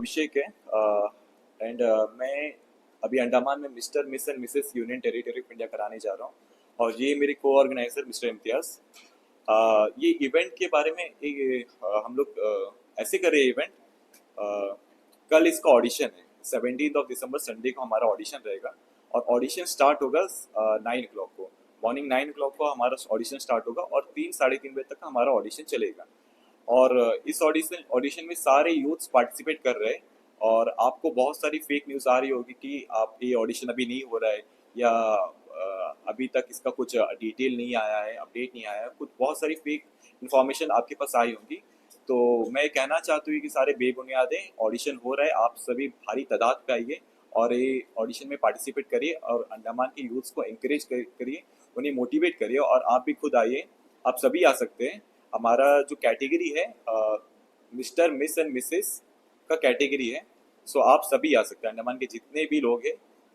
अभिषेक है। एंड मैं अभी अंडमान में mister miss and Mrs union territory of India कराने जा रहा हूँ। और ये मेरे को ऑर्गेनाइजर मिस्टर इम्तियाज। ये इवेंट के बारे में हम लोग ऐसे कर रहे हैं इवेंट। कल इसका ऑडिशन है, 17 दिसंबर संडे को हमारा ऑडिशन रहेगा। और ऑडिशन स्टार्ट होगा 9 o'clock को, मॉर्निंग 9 o'clock को हमारा ऑडिशन स्टार्ट होगा और 3 साढ़े 3 बजे तक हमारा ऑडिशन चलेगा। और इस ऑडिशन ऑडिशन में सारे यूथ्स पार्टिसिपेट कर रहे हैं। और आपको बहुत सारी फेक न्यूज़ आ रही होगी कि आप ये ऑडिशन अभी नहीं हो रहा है, या अभी तक इसका कुछ डिटेल नहीं आया है, अपडेट नहीं आया है, कुछ बहुत सारी फेक इन्फॉर्मेशन आपके पास आई होंगी। तो मैं कहना चाहती हूँ कि सारे बेबुनियाद हैं, ऑडिशन हो रहा है, आप सभी भारी तादाद पे आइए और ये ऑडिशन में पार्टिसिपेट करिए और अंडमान के यूथ्स को इंकरेज करिए, उन्हें मोटिवेट करिए। और आप भी खुद आइए, आप सभी आ सकते हैं। हमारा जो कैटेगरी है मिस्टर मिस एंड मिसेस का कैटेगरी है। सो आप सभी आ सकते हैं, अंडमान के जितने भी लोग हैं,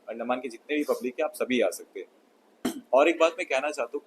अंडमान के जितने भी पब्लिक है, आप सभी आ सकते हैं। और एक बात मैं कहना चाहता हूँ,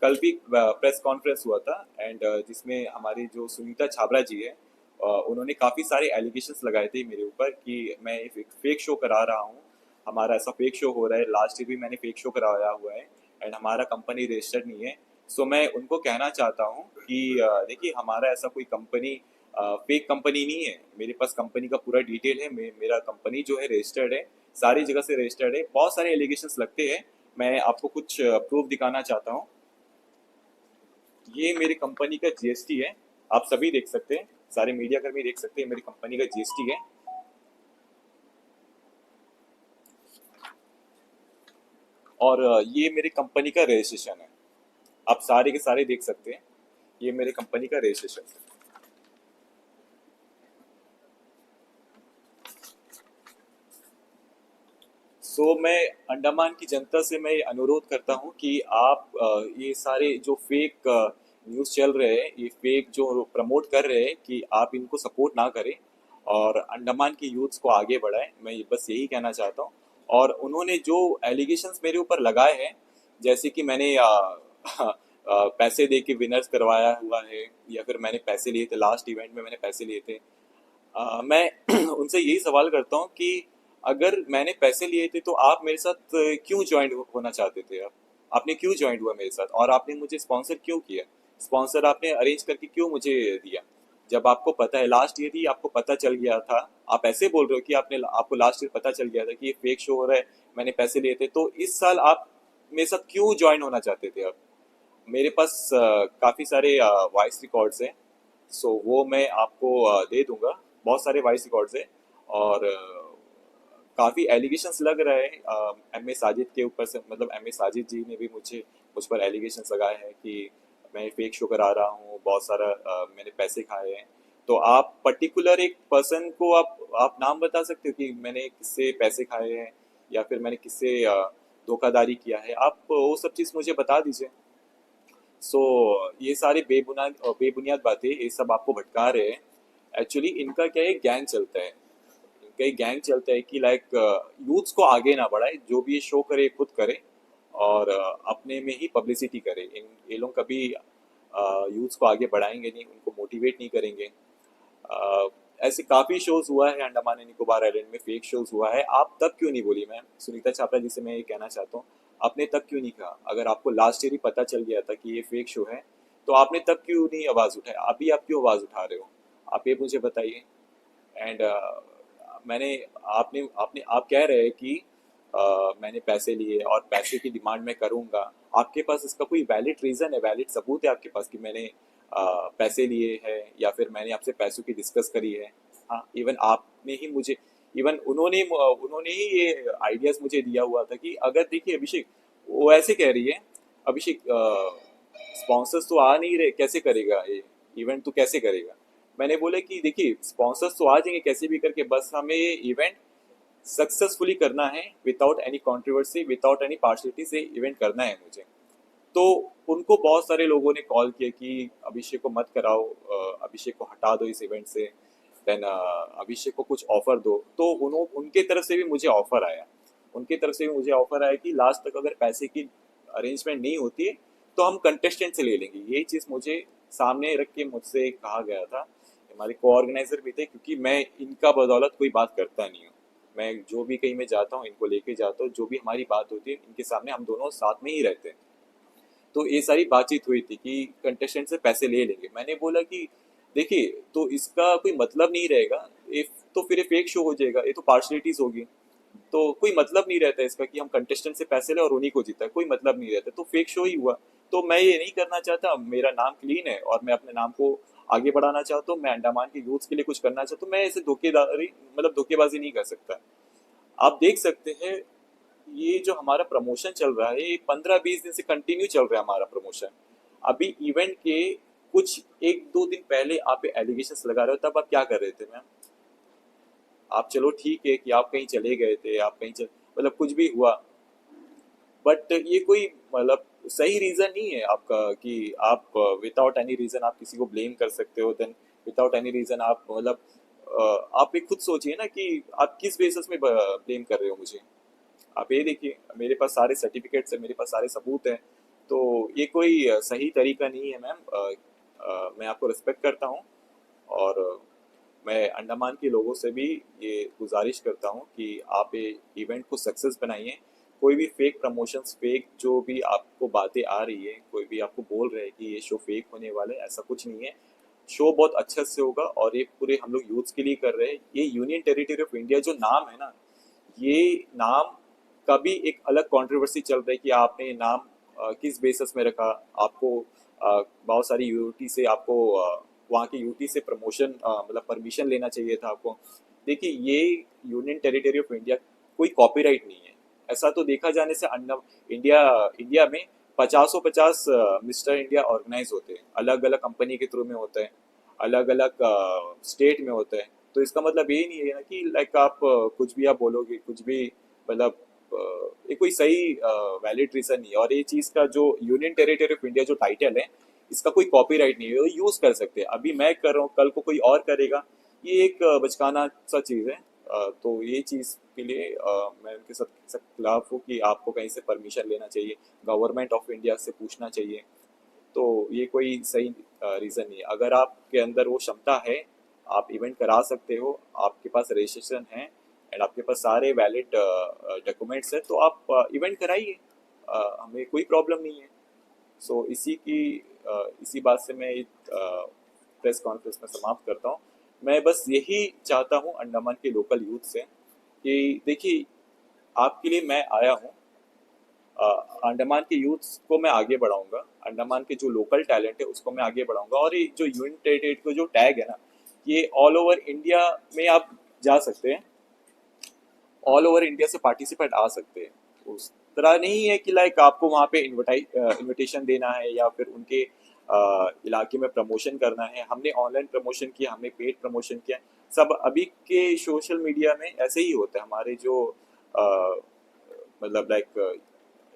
कल भी प्रेस कॉन्फ्रेंस हुआ था एंड जिसमें हमारी जो सुनीता छाबरा जी है, उन्होंने काफ़ी सारे एलिगेशंस लगाए थे मेरे ऊपर कि मैं एक फेक शो करा रहा हूँ। हमारा ऐसा फेक शो हो रहा है, लास्ट ईयर भी मैंने फेक शो कराया हुआ है एंड हमारा कंपनी रजिस्टर्ड नहीं है। सो मैं उनको कहना चाहता हूँ कि देखिए, हमारा ऐसा कोई कंपनी फेक कंपनी नहीं है। मेरे पास कंपनी का पूरा डिटेल है, मेरा कंपनी जो है रजिस्टर्ड है, सारी जगह से रजिस्टर्ड है। बहुत सारे एलिगेशंस लगते हैं, मैं आपको कुछ प्रूफ दिखाना चाहता हूँ। ये मेरी कंपनी का जीएसटी है, आप सभी देख सकते हैं, सारे मीडिया कर्मी देख सकते हैं, मेरी कंपनी का जीएसटी है। और ये मेरी कंपनी का रजिस्ट्रेशन है, आप सारे के सारे देख सकते हैं, ये मेरे कंपनी का रजिस्ट्रेशन है। सो मैं अंडमान की जनता से मैं अनुरोध करता हूँ कि आप ये सारे जो फेक न्यूज़ चल रहे हैं, ये फेक जो प्रमोट कर रहे हैं, कि आप इनको सपोर्ट ना करें और अंडमान की यूथ्स को आगे बढ़ाएं। मैं बस यही कहना चाहता हूँ। और उन्होंने जो एलिगेशंस मेरे ऊपर लगाए हैं, जैसे कि मैंने पैसे दे के विनर्स करवाया हुआ है, या फिर मैंने पैसे लिए थे, लास्ट इवेंट में मैंने पैसे लिए थे। मैं उनसे यही सवाल करता हूँ कि अगर मैंने पैसे लिए थे तो आप मेरे साथ क्यों ज्वाइन होना चाहते थे? आप आपने क्यों ज्वाइन हुआ मेरे साथ, और आपने मुझे स्पॉन्सर क्यों किया? स्पॉन्सर आपने अरेंज करके क्यों मुझे दिया, जब आपको पता है लास्ट ईयर ही आपको पता चल गया था। आप ऐसे बोल रहे हो कि आपको लास्ट ईयर पता चल गया था कि ये फेक शो हो रहा है, मैंने पैसे लिए थे, तो इस साल आप मेरे साथ क्यों ज्वाइन होना चाहते थे? आप मेरे पास काफ़ी सारे वॉइस रिकॉर्ड्स हैं, सो वो मैं आपको दे दूंगा। बहुत सारे वॉइस रिकॉर्ड्स हैं। और काफ़ी एलिगेशंस लग रहे हैं एम ए साजिद के ऊपर से, मतलब एम ए साजिद जी ने भी मुझ पर एलिगेशंस लगाए हैं कि मैं फेक शो करा रहा हूँ, बहुत सारा मैंने पैसे खाए हैं। तो आप पर्टिकुलर एक पर्सन को आप नाम बता सकते हो कि मैंने किससे पैसे खाए हैं, या फिर मैंने किससे धोखाधड़ी किया है? आप वो सब चीज़ मुझे बता दीजिए। सो ये सारी बेबुनियाद बातें, ये सब आपको भटका रहे हैं। एक्चुअली इनका क्या है, गैंग चलता है, इनका एक गैंग चलता है कि लाइक यूथ्स को आगे ना बढ़ाए, जो भी ये शो करे खुद करे और अपने में ही पब्लिसिटी करे। ये लोग कभी यूथ्स को आगे बढ़ाएंगे नहीं, उनको मोटिवेट नहीं करेंगे। अ, ऐसे काफ़ी शोज हुआ है अंडमान एंड निकोबार आइलैंड में, फेक शोज हुआ है, आप तब क्यों नहीं बोली? मैम सुनीता छात्रा जी से मैं ये कहना चाहता हूँ, आपने तब क्यों नहीं कहा? अगर आपको लास्ट ईयर ही पता चल गया था कि ये फेक शो है, तो आपने तब क्यों नहीं आवाज़ उठाई? अभी आप क्यों आवाज़ उठा रहे हो? आप ये मुझे बताइए। एंड मैंने आपने आपने आप कह रहे हैं कि मैंने पैसे लिए और पैसे की डिमांड मैं करूंगा। आपके पास इसका कोई वैलिड रीज़न है, वैलिड सबूत है आपके पास कि मैंने पैसे लिए हैं, या फिर मैंने आपसे पैसों की डिस्कस करी है? हाँ, इवन आपने ही मुझे, इवन उन्होंने ही ये आइडियाज़ मुझे दिया हुआ था कि अगर, देखिए अभिषेक, वो ऐसे कह रही है, अभिषेक स्पॉन्सर्स तो आ नहीं रहे, कैसे करेगा ये इवेंट, तो कैसे करेगा? मैंने बोला कि देखिए, स्पॉन्सर्स तो आ जाएंगे कैसे भी करके, बस हमें ये इवेंट सक्सेसफुली करना है, without any controversy, without any partiality से इवेंट करना है मुझे। तो उनको बहुत सारे लोगों ने कॉल किया कि अभिषेक को मत कराओ, अभिषेक को हटा दो इस इवेंट से, देन अभिषेक को कुछ ऑफर दो। तो उनके तरफ से भी मुझे ऑफर आया, उनके तरफ से भी मुझे ऑफर आया कि लास्ट तक अगर पैसे की अरेंजमेंट नहीं होती है तो हम कंटेस्टेंट से ले लेंगे। ये चीज़ मुझे सामने रख के मुझसे कहा गया था, हमारे को ऑर्गेनाइजर भी थे, क्योंकि मैं इनका बदौलत कोई बात करता नहीं हूँ। मैं जो भी कहीं मैं जाता हूँ इनको लेके जाता हूँ, जो भी हमारी बात होती है इनके सामने हम दोनों साथ में ही रहते हैं। तो ये सारी बातचीत हुई थी कि कंटेस्टेंट से पैसे ले लेंगे। मैंने बोला कि देखिए, तो इसका कोई मतलब नहीं रहेगा, ये तो फिर फेक शो हो जाएगा, ये तो पार्शलिटीज होगी। तो कोई मतलब नहीं रहता इसका कि हम कंटेस्टेंट से पैसे ले और उन्हीं को जीता, कोई मतलब नहीं रहता, तो फेक शो ही हुआ। तो मैं ये नहीं करना चाहता, मेरा नाम क्लीन है और मैं अपने नाम को आगे बढ़ाना चाहता हूँ, मैं अंडमान के यूथ के लिए कुछ करना चाहता हूँ, मैं ऐसे धोखेदारी मतलब धोखेबाजी नहीं कर सकता। आप देख सकते हैं, ये जो हमारा प्रमोशन चल रहा है ये 15-20 दिन से कंटिन्यू चल रहा है हमारा प्रमोशन। अभी इवेंट के कुछ 1-2 दिन पहले आप एलिगेशंस लगा रहे हो, तब आप क्या कर रहे थे मैम? आप चलो ठीक है कि आप कहीं चले गए थे, आप कहीं मतलब कुछ भी हुआ, बट ये कोई मतलब सही रीजन नहीं है आपका कि आप विदाउट एनी रीजन आप किसी को ब्लेम कर सकते हो। देन विदाउट एनी रीजन आप मतलब आप एक खुद सोचिए ना कि आप किस बेसिस में ब्लेम कर रहे हो मुझे। आप ये देखिए, मेरे पास सारे सर्टिफिकेट्स हैं, मेरे पास सारे सबूत हैं। तो ये कोई सही तरीका नहीं है मैम। मैं आपको रिस्पेक्ट करता हूँ, और मैं अंडमान के लोगों से भी ये गुजारिश करता हूँ कि आप ये इवेंट को सक्सेस बनाइए। कोई भी फेक प्रमोशंस, फेक जो भी आपको बातें आ रही है, कोई भी आपको बोल रहे हैं कि ये शो फेक होने वाला है, ऐसा कुछ नहीं है। शो बहुत अच्छे से होगा, और ये पूरे हम लोग यूथ्स के लिए कर रहे हैं। ये यूनियन टेरिटरी ऑफ इंडिया जो नाम है ना, ये नाम का भी एक अलग कंट्रोवर्सी चल रहा है कि आपने ये नाम किस बेसिस में रखा। आपको बहुत सारी यूटी से आपको वहाँ की यूटी से प्रमोशन मतलब परमिशन लेना चाहिए था आपको। देखिए, ये यूनियन टेरिटरी ऑफ इंडिया कोई कॉपीराइट नहीं है। ऐसा तो देखा जाने से इंडिया इंडिया में 50-50 मिस्टर इंडिया ऑर्गेनाइज होते हैं, अलग अलग कंपनी के थ्रू में होते हैं, अलग अलग स्टेट में होते हैं। तो इसका मतलब ये नहीं है ना कि लाइक आप कुछ भी आप बोलोगे, कुछ भी मतलब ये कोई सही वैलिड रीजन नहीं है। और ये चीज़ का जो यूनियन टेरिटरी ऑफ इंडिया जो टाइटल है, इसका कोई कॉपीराइट नहीं है, वो यूज़ कर सकते हैं। अभी मैं कर रहा हूँ, कल को कोई और करेगा, ये एक बचकाना सा चीज़ है। तो ये चीज़ के लिए मैं उनके साथ खिलाफ हूँ कि आपको कहीं से परमिशन लेना चाहिए, गवर्नमेंट ऑफ इंडिया से पूछना चाहिए। तो ये कोई सही रीज़न नहीं है। अगर आपके अंदर वो क्षमता है, आप इवेंट करा सकते हो, आपके पास रजिस्ट्रेशन है एंड आपके पास सारे वैलिड डॉक्यूमेंट्स है, तो आप इवेंट कराइए। हमें कोई प्रॉब्लम नहीं है। सो इसी बात से मैं प्रेस कॉन्फ्रेंस में समाप्त करता हूँ। मैं बस यही चाहता हूँ अंडमान के लोकल यूथ से कि देखिए, आपके लिए मैं आया हूँ। अंडमान के यूथ को मैं आगे बढ़ाऊंगा, अंडमान के जो लोकल टैलेंट है उसको मैं आगे बढ़ाऊंगा। और ये जो यूनिटेड को जो टैग है ना, ये ऑल ओवर इंडिया में आप जा सकते हैं, ऑल ओवर इंडिया से पार्टिसिपेंट आ सकते हैं। उस तरह नहीं है कि लाइक आपको वहाँ पे इनविटेशन देना है या फिर उनके इलाके में प्रमोशन करना है। हमने ऑनलाइन प्रमोशन किया, हमने पेड प्रमोशन किया, सब अभी के सोशल मीडिया में ऐसे ही होता है। हमारे जो मतलब लाइक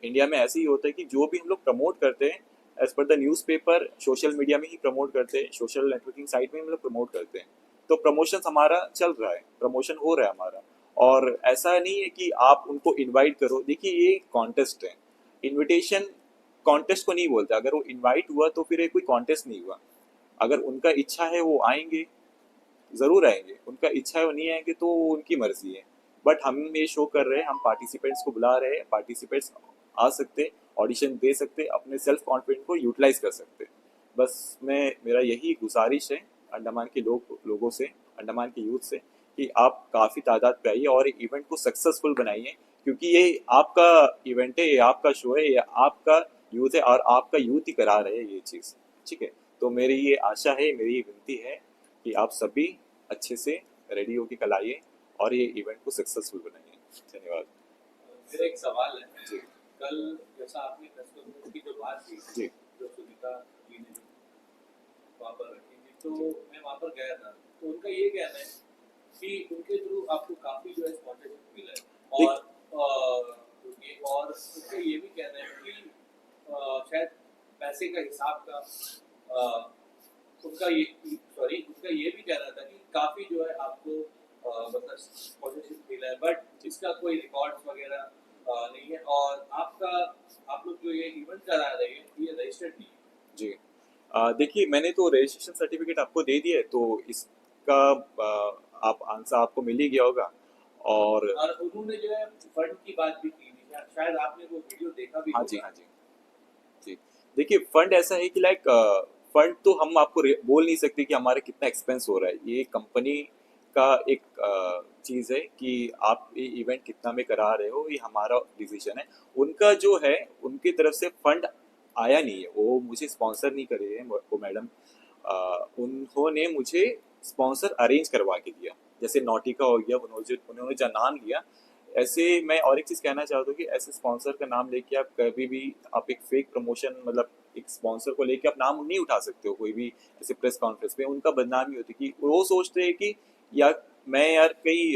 इंडिया में ऐसे ही होता है कि जो भी हम लोग प्रमोट करते हैं as per the newspaper, social media में ही प्रमोट करते हैं, सोशल नेटवर्किंग साइट में हम लोग प्रमोट करते हैं। तो प्रमोशन हमारा चल रहा है, प्रमोशन हो रहा है हमारा। और ऐसा नहीं है कि आप उनको इनवाइट करो। देखिए, ये कॉन्टेस्ट है, इनविटेशन कॉन्टेस्ट को नहीं बोलते। अगर वो इनवाइट हुआ तो फिर ये कोई कॉन्टेस्ट नहीं हुआ। अगर उनका इच्छा है वो आएंगे, ज़रूर आएंगे। उनका इच्छा है वो नहीं आएंगे तो उनकी मर्जी है। बट हम ये शो कर रहे हैं, हम पार्टिसिपेंट्स को बुला रहे हैं, पार्टिसिपेंट्स आ सकते, ऑडिशन दे सकते, अपने सेल्फ कॉन्फिडेंस को यूटिलाइज कर सकते। बस मैं मेरा यही गुजारिश है अंडमान के लोगों से, अंडमान के यूथ से, कि आप काफ़ी तादाद पे आइए और इवेंट को सक्सेसफुल बनाइए। क्योंकि ये आपका इवेंट है, ये आपका शो है, ये आपका यूथ है, और आपका यूथ ही करा रहे हैं ये चीज़। ठीक है? तो मेरी ये आशा है, मेरी ये विनती है कि आप सभी अच्छे से रेडी होकर कल आइए और ये इवेंट को सक्सेसफुल बनाइए। धन्यवाद। मेरा एक सवाल है। जी कल जैसा आपने प्रेस कॉन्फ्रेंस की जो बात की, जी जो सुनीता जी ने वहाँ पर रखी थी, तो मैं वहाँ पर गया था। तो उनका ये कहना है कि उनके थ्रू आपको काफ़ी जो है स्पॉन्सरशिप मिला है। और उनका ये भी कहना है कि शायद पैसे का हिसाब का उनका ये भी कहना था कि काफ़ी जो है आपको मतलब स्पॉन्सरशिप मिला है, बट इसका कोई रिकॉर्ड्स वगैरह नहीं है। और आप लोग जो ये इवेंट करा रहे हैं ये रजिस्टर्ड नहीं है। जी। देखिए मैंने तो रजिस्ट्रेशन सर्टिफिकेट आपको दे दिया है, तो इसका आप आंसर आपको मिल ही गया होगा। और और उन्होंने जो है फंड की बात भी की थी, शायद आपने वो वीडियो देखा भी हाँ जी, होगा। हाँ जी, जी। देखिए फंड ऐसा है कि लाइक फंड तो हम आपको बोल नहीं सकते कि हमारा कितना एक्सपेंस हो रहा है। ये कंपनी का एक चीज़ है कि आप ये इवेंट कितना में करा रहे हो, ये हमारा डिसीजन है। उनका जो है, उनकी तरफ से फंड आया नहीं है, वो मुझे स्पॉन्सर नहीं करे हैं वो मैडम। उन्होंने मुझे स्पॉन्सर अरेंज करवा के दिया, जैसे नॉटिका हो गया, उन्होंने जो नाम लिया। ऐसे मैं और एक चीज़ कहना चाहता हूँ कि ऐसे स्पॉन्सर का नाम लेके आप कभी भी आप एक फेक प्रमोशन, मतलब एक स्पॉन्सर को लेके आप नाम नहीं उठा सकते हो कोई भी ऐसे प्रेस कॉन्फ्रेंस में। उनका बदनामी होती है कि वो सोचते हैं कि यार मैं यार कहीं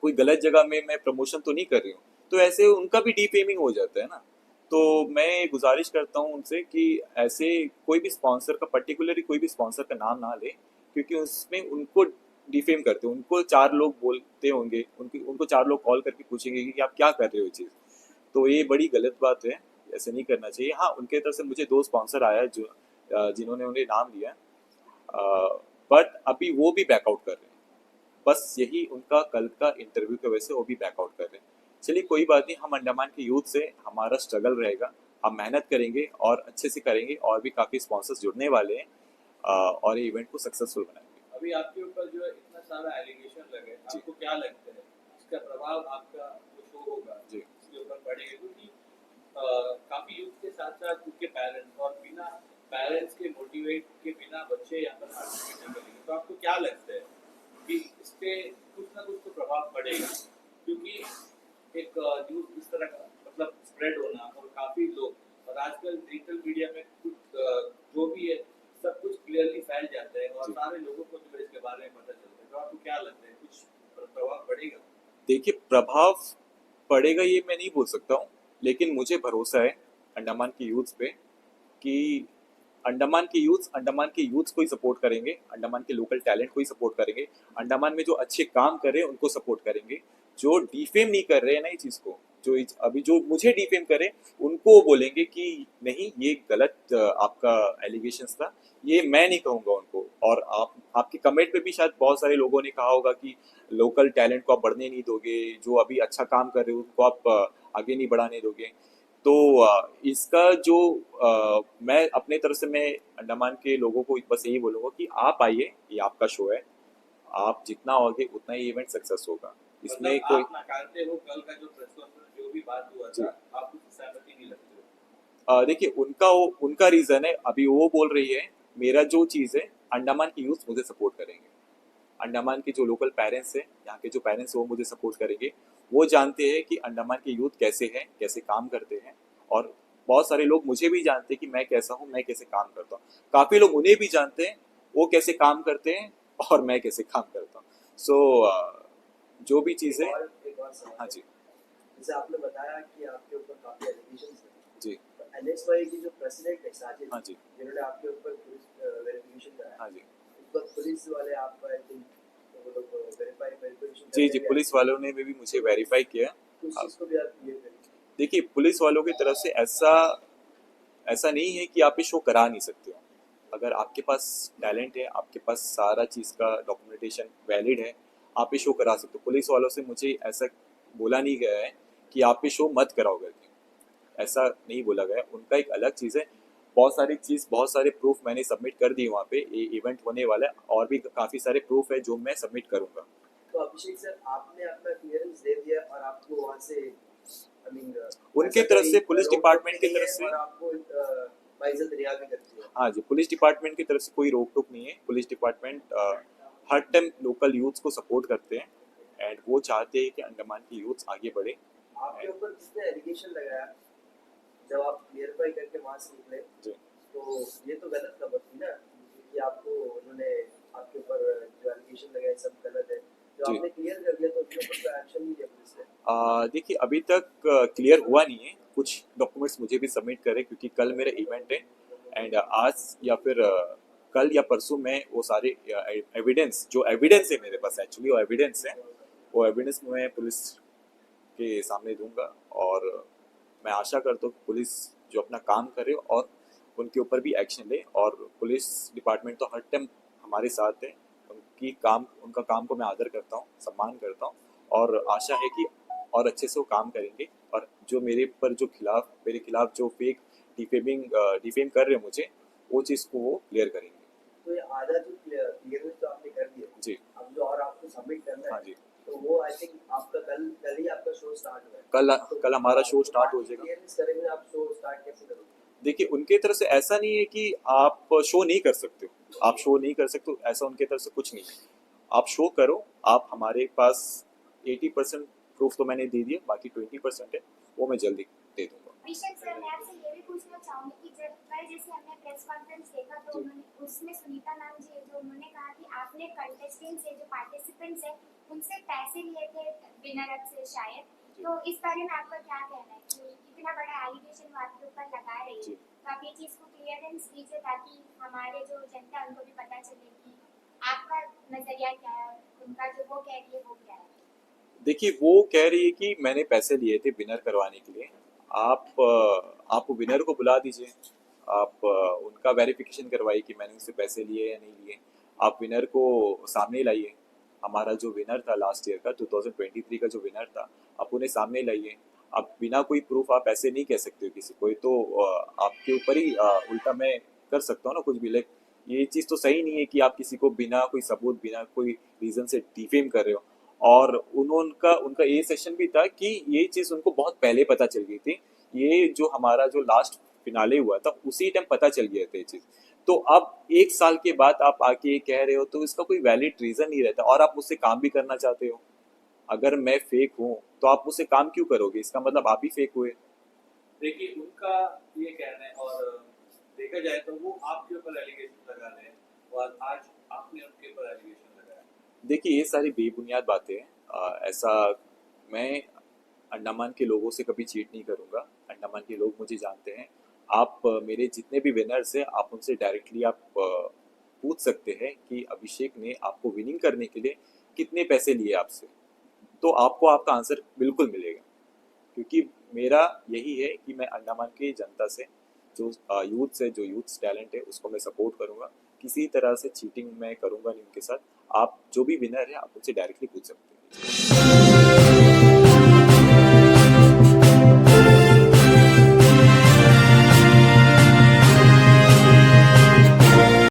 कोई गलत जगह में मैं प्रमोशन तो नहीं कर रही हूँ, तो ऐसे उनका भी डिफेमिंग हो जाता है ना। तो मैं गुजारिश करता हूँ उनसे कि ऐसे कोई भी स्पॉन्सर का, पर्टिकुलरली कोई भी स्पॉन्सर का नाम ना ले, क्योंकि उसमें उनको डिफेम करते हैं। उनको चार लोग बोलते होंगे, उनको चार लोग कॉल करके पूछेंगे कि आप क्या कर रहे हो ये चीज़। तो ये बड़ी गलत बात है, ऐसे नहीं करना चाहिए। हाँ, उनके तरफ से मुझे दो स्पॉन्सर आया है जो जिन्होंने उन्हें नाम लिया, बट अभी वो भी बैकआउट कर रहे हैं। बस यही उनका कल का इंटरव्यू की वजह से वो भी बैकआउट कर रहे हैं। चलिए कोई बात नहीं, हम अंडमान के यूथ से हमारा स्ट्रगल रहेगा, हम मेहनत करेंगे और अच्छे से करेंगे, और भी काफ़ी स्पॉन्सर्स जुड़ने वाले हैं, और ये इवेंट को सक्सेसफुल बनाएंगे। अभी आपके ऊपर जो है इतना सारा एलिगेशन लगे, जी, आपको क्या लगता है इसका प्रभाव आपका जो शो होगा जी, इसके ऊपर पड़ेगा? क्योंकि काफी यूथ के साथ साथ उनके पेरेंट्स, और बिना पेरेंट्स के मोटिवेट के बिना बच्चे यहाँ पर पार्टिसिपेट नहीं करेंगे, तो आपको क्या लगता है कि इस पे कुछ ना कुछ तो प्रभाव पड़ेगा? क्योंकि एक न्यूज इस तरह का मतलब स्प्रेड होना, और काफी लोग, और आजकल डिजिटल मीडिया में कुछ जो भी है सब कुछ क्लियरली फैल जाता है, और जी। सारे लोगों को जो है इसके बारे में पता चलता है, तो आपको क्या लगता है कुछ प्रभाव पड़ेगा? देखिए प्रभाव पड़ेगा ये मैं नहीं बोल सकता हूँ, लेकिन मुझे भरोसा है अंडमान की यूथ पे कि अंडमान के यूथ को ही सपोर्ट करेंगे, अंडमान के लोकल टैलेंट को ही सपोर्ट करेंगे, अंडमान में जो अच्छे काम कर रहे हैं उनको सपोर्ट करेंगे। जो डिफेम नहीं कर रहे हैं ना इस चीज़ को, अभी जो मुझे डिफेम करे, उनको बोलेंगे कि नहीं ये गलत आपका एलिगेशंस था, ये मैं नहीं कहूँगा उनको। और आपके कमेंट पे भी शायद बहुत सारे लोगों ने कहा होगा कि लोकल टैलेंट को आप बढ़ने नहीं दोगे, जो अभी अच्छा काम कर रहे हो उनको आप आगे नहीं बढ़ाने दोगे। तो इसका जो मैं अपने तरफ से मैं अंडमान के लोगों को बस यही बोलूँगा कि आप आइए, ये आपका शो है, आप जितना आओगे उतना ही इवेंट सक्सेस होगा, इसमें मतलब कोई। आप नकारते हो कल का जो प्रेस कॉन्फ्रेंस जो भी बात हुआ जी। था, आप उससे सहमति नहीं रखते हो? देखिए उनका रीज़न है, अभी वो बोल रही है मेरा जो चीज़ है, अंडमान की यूथ मुझे सपोर्ट करेंगे। अंडमान के जो लोकल पेरेंट्स हैं, यहाँ के जो पेरेंट्स हैं वो मुझे सपोर्ट करेंगे। वो जानते हैं कि अंडमान के यूथ कैसे हैं, कैसे काम करते हैं, और बहुत सारे लोग मुझे भी जानते हैं कि मैं कैसा हूँ, मैं कैसे काम करता हूँ। काफ़ी लोग उन्हें भी जानते हैं, वो कैसे काम करते हैं और मैं कैसे काम करता हूँ। सो जो भी एक चीज़ें। और एक और सवाल हाँ है। जी। जैसे आपने बताया कि आपके ऊपर काफी एलिगेशंस हैं, जी। तो एनएसवाई की जो प्रेसिडेंट है साजिद, हाँ जी। जिन्होंने आपके ऊपर पुलिस वेरिफिकेशन कराया, हाँ जी। उस वक्त पुलिस वाले आपका आई थिंक वो लोग वेरिफिकेशन जी, करने जी, भी आए पुलिस थे, वालों ने भी मुझे वेरीफाई किया। तो उस अब चीज़ को भी आप क्लियर करें। देखिए पुलिस वालों की तरफ से ऐसा ऐसा नहीं है कि आप ये शो करा नहीं सकते हो। अगर आपके पास टैलेंट है, आपके पास सारा चीज़ का डॉक्यूमेंटेशन वैलिड है, आप ये शो करा सकते हो। पुलिस वालों से मुझे ऐसा बोला नहीं गया है कि आप ये शो मत कराओ करके, ऐसा नहीं बोला गया है। उनका एक अलग चीज़ है। बहुत सारे प्रूफ मैंने सबमिट कर दिए वहाँ पे, ये इवेंट होने वाला है, और भी काफ़ी सारे प्रूफ है जो मैं सबमिट करूँगा। तो अभिषेक सर, आपने अपना क्लियरेंस दे दिया और आपको वहाँ से आई मीन उनके तरफ से, पुलिस रोक टोक डिपार्टमेंट की नहीं तरफ है, से। और आपको बाइज्जत रिहा भी कर दिया। हाँ जी, पुलिस डिपार्टमेंट की तरफ से कोई रोक टोक नहीं है। पुलिस डिपार्टमेंट हर टाइम लोकल यूथ्स को सपोर्ट करते हैं, एंड वो चाहते हैं कि अंडमान की यूथ्स आगे बढ़े। आपके ऊपर जिसने एलिगेशन लगाया, जब आप क्लियरफाई करके वहाँ से निकले, जी। तो ये तो गलत खबर थी ना कि आपको उन्होंने आपके ऊपर जो एलिगेशन लगाए सब गलत है। जो जी। आपने क्लियर कर दिया तो उसके ऊपर कोई एक्शन नहीं लिया पुलिस ने? देखिए अभी तक क्लियर हुआ नहीं है, कुछ डॉक्यूमेंट्स मुझे भी सबमिट करें क्योंकि कल मेरा इवेंट है, एंड आज या फिर कल या परसों मैं वो सारे एविडेंस, जो एविडेंस है मेरे पास, एक्चुअली वो एविडेंस है, वो एविडेंस मैं पुलिस के सामने दूंगा। और मैं आशा करता हूँ कि पुलिस जो अपना काम करे, और उनके ऊपर भी एक्शन ले। और पुलिस डिपार्टमेंट तो हर टाइम हमारे साथ है। उनका काम को मैं आदर करता हूँ, सम्मान करता हूँ, और आशा है कि और अच्छे से वो काम करेंगे। और जो मेरे खिलाफ जो फेक डिफेम कर रहे हैं मुझे, वो चीज़ को वो क्लियर करेंगे। तो ये आधा जो क्लियरेंस तो आपने कर दिया जी अब जो और आपको सबमिट करना हाँ है जी। तो वो आई थिंक आपका कल ही आपका शो स्टार्ट हुआ है कल हमारा शो स्टार्ट हो जाएगा। क्लियरेंस करेंगे आप शो स्टार्ट कैसे करोगे देखिए, उनके तरफ से ऐसा नहीं है कि आप शो नहीं कर सकते हो, आप शो नहीं कर सकते हो, ऐसा उनके तरफ से कुछ नहीं है। आप शो करो। आप हमारे पास 80% प्रूफ तो मैंने दे दिया, बाकी 20% है, वो मैं जल्दी दे दूंगा। अभिषेक सर, मैं आपसे ये भी पूछना चाहूंगी कि जब कल जैसे हमने प्रेस कॉन्फ्रेंस देखा तो उन्होंने उसमें सुनीता मैम जी जो उन्होंने कहा कि आपने कंटेस्टेंट्स है जो पार्टिसिपेंट्स है उनसे पैसे लिए थे विनर से शायद, तो इस बारे में आपका क्या कहना है कि इतना बड़ा एलिगेशन वो आपके ऊपर लगा रही है, तो आप ये चीज को क्लियरेंस दीजिए ताकि हमारे जो जनता है उनको भी पता चले कि आपका नजरिया क्या है, उनका जो वो कह रही है वो क्या है। देखिए, वो कह रही है कि मैंने पैसे लिए थे विनर करवाने के लिए। आप विनर को बुला दीजिए, आप उनका वेरिफिकेशन करवाइए कि मैंने उससे पैसे लिए या नहीं लिए। आप विनर को सामने लाइए। हमारा जो विनर था लास्ट ईयर का 2023 का जो विनर था, आप उन्हें सामने लाइए। आप बिना कोई प्रूफ आप ऐसे नहीं कह सकते हो किसी को, ये तो आपके ऊपर ही उल्टा मैं कर सकता हूँ ना कुछ भी। लाइक ये चीज़ तो सही नहीं है कि आप किसी को बिना कोई सबूत, बिना कोई रीज़न से डिफेम कर रहे हो। और उनका ये सेशन भी था कि ये चीज़ उनको बहुत पहले पता चल गई थी। ये जो हमारा जो लास्ट फिनाले हुआ था उसी टाइम पता चल गया था ये चीज़। तो अब 1 साल के बाद आप आके ये कह रहे हो तो इसका कोई वैलिड रीज़न नहीं रहता, और आप मुझसे काम भी करना चाहते हो। अगर मैं फेक हूँ तो आप मुझसे काम क्यों करोगे? इसका मतलब आप ही फेक हुए। देखिए उनका ये कहना है, और देखा जाए तो वो आपके ऊपर एलिगेशन लगा रहे हैं और आज आपने उनके ऊपर एलिगेशन लगाया। देखिए, ये सारी बेबुनियाद बातें हैं। ऐसा मैं अंडमान के लोगों से कभी चीट नहीं करूँगा। अंडमान के लोग मुझे जानते हैं। आप मेरे जितने भी विनर्स हैं, आप उनसे डायरेक्टली आप पूछ सकते हैं कि अभिषेक ने आपको विनिंग करने के लिए कितने पैसे लिए आपसे, तो आपको आपका आंसर बिल्कुल मिलेगा। क्योंकि मेरा यही है कि मैं अंडमान की जनता से, जो यूथ टैलेंट है, उसको मैं सपोर्ट करूँगा। किसी तरह से चीटिंग मैं करूँगा नहीं उनके साथ। आप जो भी विनर है, आप उनसे डायरेक्टली पूछ सकते हैं।